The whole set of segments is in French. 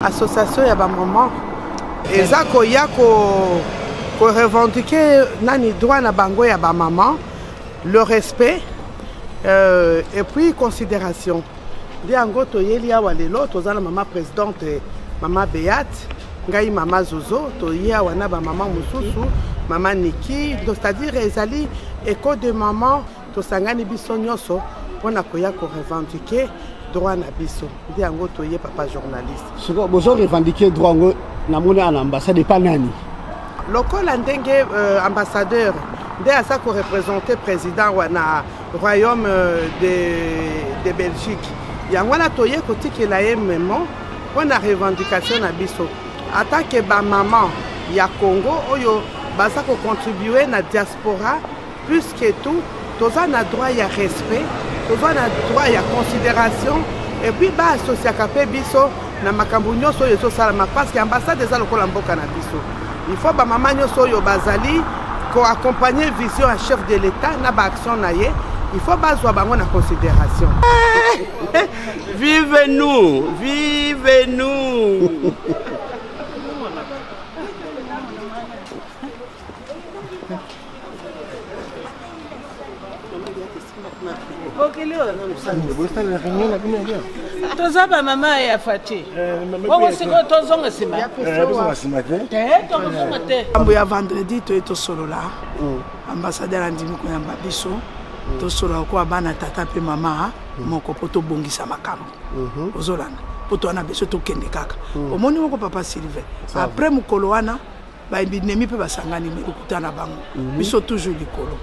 Association ya ba maman eza koya ko revendiquer nani droit na bango ya ba maman, le respect et puis considération. Ndi ango toyeli awa lelo tozala maman présidente maman Beate, ngai maman Zozo, toya wana ba maman mususu, maman Niki, c'est-à-dire ezali écho de maman tosangani biso nyonso pona koya ko revendiquer droit na biso. Ndi ango toye papa journaliste. Siko bozo revendiquer droit ngo na moni à l'ambassade pas nani. Lokola ndenge ambassadeur nde asa ko représenter président wana royaume de Belgique. Yango na toye kotikela ye memo pona revendication na biso. Attaque ba maman ya Congo oyo baza ko contribuer na diaspora plus que tout toza na droit ya respect, toza na droit ya considération et puis ba associer kapé biso na makambo nyonso oyo salama parce que ambassade eza lokola mboka na biso. Il faut ba maman nyonso oyo bazali ko accompagner vision à chef de l'État na ba action na ye. Il faut bazwa bango na considération. Vive nous, vive nous. Tozaba mama ya fati. Bongo siko tozonga sima. Ambo ya vendredi to solola. Ambassadeur andimi ko yamba biso. To solola ko bana tata pe mama moko poto bongisa makambo. Ozolana. Poto ana biso to kende kaka. Omoni moko papa Sylvain. Après mukolo wana ba binemi pe basangani me kutana bango. Biso toujours likolo.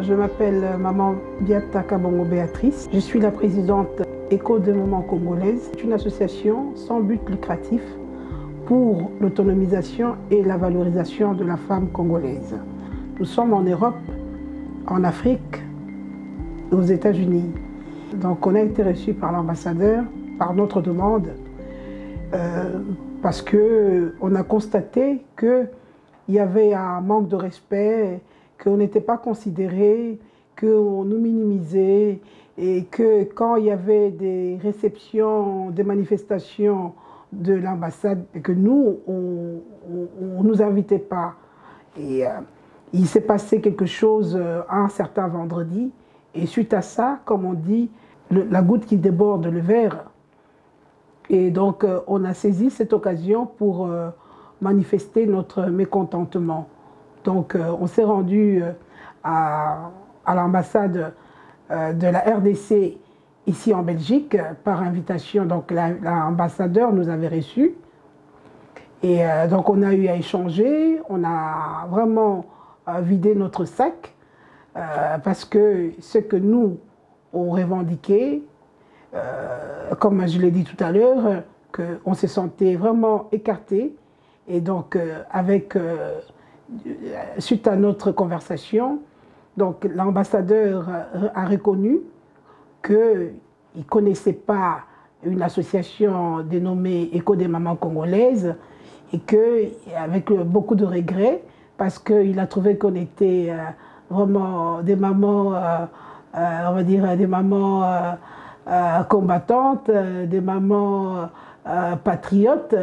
Je m'appelle Maman Beate Takabongo Béatrice. Je suis la présidente Écho de Maman Congolaise. C'est une association sans but lucratif pour l'autonomisation et la valorisation de la femme congolaise. Nous sommes en Europe, en Afrique et aux États-Unis. Donc on a été reçus par l'ambassadeur, par notre demande, parce qu'on a constaté qu'il y avait un manque de respect, qu'on n'était pas considéré, qu'on nous minimisait et que quand il y avait des réceptions, des manifestations de l'ambassade, que nous, on ne nous invitait pas. Et il s'est passé quelque chose un certain vendredi et suite à ça, comme on dit, la goutte qui déborde le verre. Et donc on a saisi cette occasion pour manifester notre mécontentement. Donc on s'est rendu à l'ambassade de la RDC ici en Belgique par invitation. Donc l'ambassadeur nous avait reçus et donc on a eu à échanger, on a vraiment vidé notre sac parce que ce que nous on revendiquait, comme je l'ai dit tout à l'heure, qu'on se sentait vraiment écarté et donc suite à notre conversation, donc l'ambassadeur a reconnu qu'il ne connaissait pas une association dénommée Écho des mamans congolaises et qu'avec beaucoup de regrets, parce qu'il a trouvé qu'on était vraiment des mamans, on va dire des mamans combattantes, des mamans patriotes.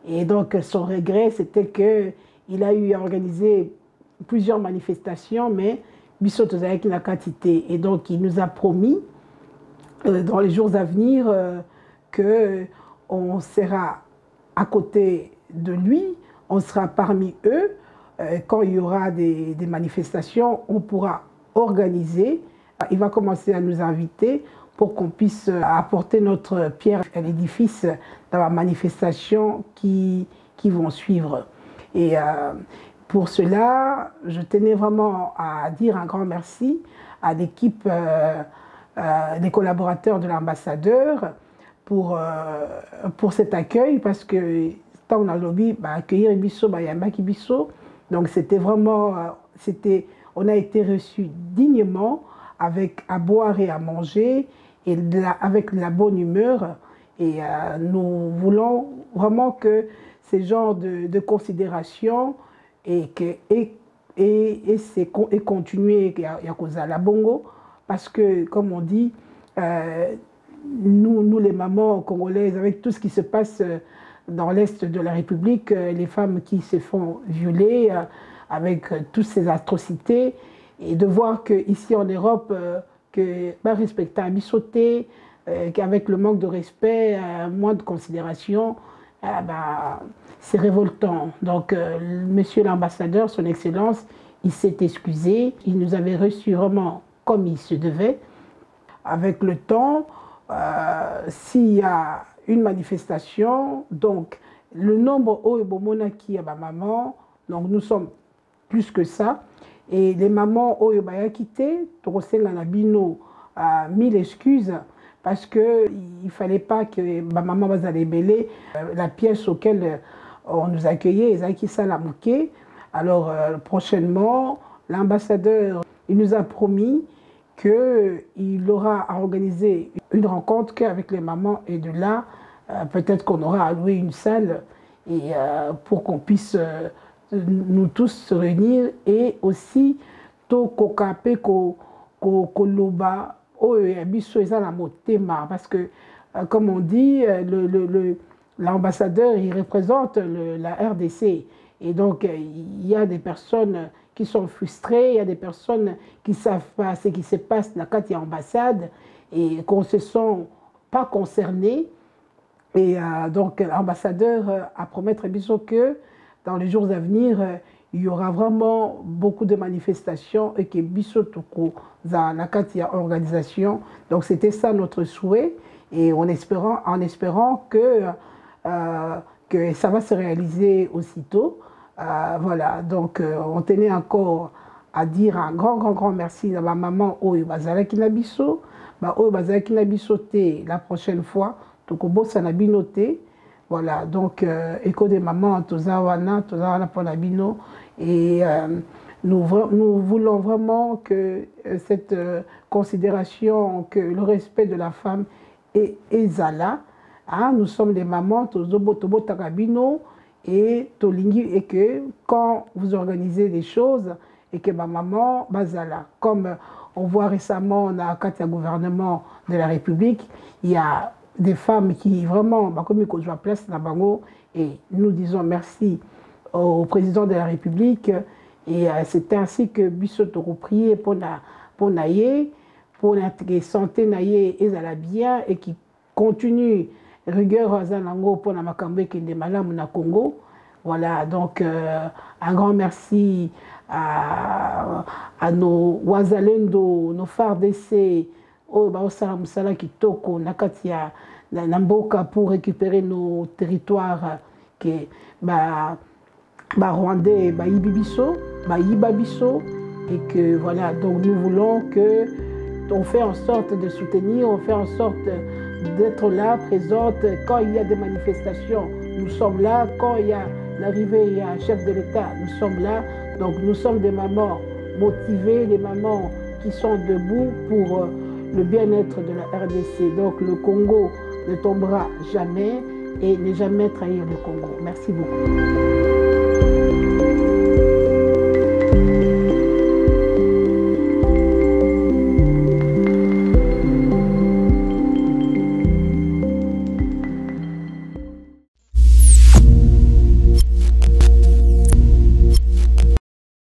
Et donc son regret, c'était qu'il a eu à organiser plusieurs manifestations, mais biso tozalaki na quantité. Et donc, il nous a promis, dans les jours à venir, qu'on sera à côté de lui, on sera parmi eux. Quand il y aura des manifestations, on pourra organiser. Il va commencer à nous inviter pour qu'on puisse apporter notre pierre à l'édifice dans la manifestation qui vont suivre. Et pour cela, je tenais vraiment à dire un grand merci à l'équipe des collaborateurs de l'ambassadeur pour cet accueil, parce que tant on a lobby, accueillir Bisso, Yambaki Bisso, donc c'était vraiment, on a été reçus dignement, avec à boire et à manger, et avec de la bonne humeur. Et nous voulons vraiment que ces genres de considération et continuer à la Bongo, parce que, comme on dit, nous les mamans congolaises, avec tout ce qui se passe dans l'Est de la République, les femmes qui se font violer, avec toutes ces atrocités, et de voir qu'ici en Europe, que respecter un bissoté, qu'avec le manque de respect, moins de considération, c'est révoltant. Donc, monsieur l'ambassadeur, son excellence, il s'est excusé, il nous avait reçus vraiment comme il se devait. Avec le temps, s'il y a une manifestation, donc le nombre qui a maman, donc nous sommes plus que ça, et les mamans quitté, mille excuses, parce qu'il ne fallait pas que ma maman va aller bêler la pièce auquel on nous accueillait, Ezaki Salamouké. Alors prochainement, l'ambassadeur, il nous a promis qu'il aura à organiser une rencontre qu'avec les mamans, et de là, peut-être qu'on aura à louer une salle et, pour qu'on puisse nous tous se réunir, et aussi parce que, comme on dit, l'ambassadeur, il représente la RDC. Et donc, il y a des personnes qui sont frustrées, il y a des personnes qui ne savent pas ce qui se passe dans la ambassade et qu'on ne se sent pas concernés. Et donc, l'ambassadeur a promis que dans les jours à venir, il y aura vraiment beaucoup de manifestations et que Bisso Toko dans la organisation. Donc, c'était ça notre souhait, et en espérant que ça va se réaliser aussitôt. Voilà, donc on tenait encore à dire un grand merci à ma maman Oyo Bazalaki Nabiso, Oyo Bazalaki Nabiso la prochaine fois, Tokobo Sanabinoté. Voilà, donc écho des mamans, Tozawana pour Nabino, et nous voulons vraiment que cette considération, que le respect de la femme est Zala. Hein, nous sommes des mamans, Tozobo Tobo Takabino, et Tolingi, et que quand vous organisez des choses, et que ma maman, Bazala, comme on voit récemment dans le gouvernement de la République, il y a des femmes qui vraiment, comme ils ont place dans Bango, et nous disons merci au président de la République, et c'est ainsi que Bisso Toko prié pour naïe, pour la santé naïe et la bien, et qui continue rigueur Zanango pour la Makambe qui est malade au Congo. Voilà, donc un grand merci à nos Wazalendo, nos phares d'essai, Musala Kitoko, Nakatia, Namboka, pour récupérer nos territoires qui Rwandais, Yibibiso, Yibabiso, et que voilà, donc nous voulons on fait en sorte de soutenir, on fait en sorte d'être là, présente, quand il y a des manifestations, nous sommes là, quand il y a l'arrivée, il y a un chef de l'État, nous sommes là, donc nous sommes des mamans motivées, des mamans qui sont debout pour le bien-être de la RDC. Donc le Congo ne tombera jamais, et ne jamais trahir le Congo. Merci beaucoup.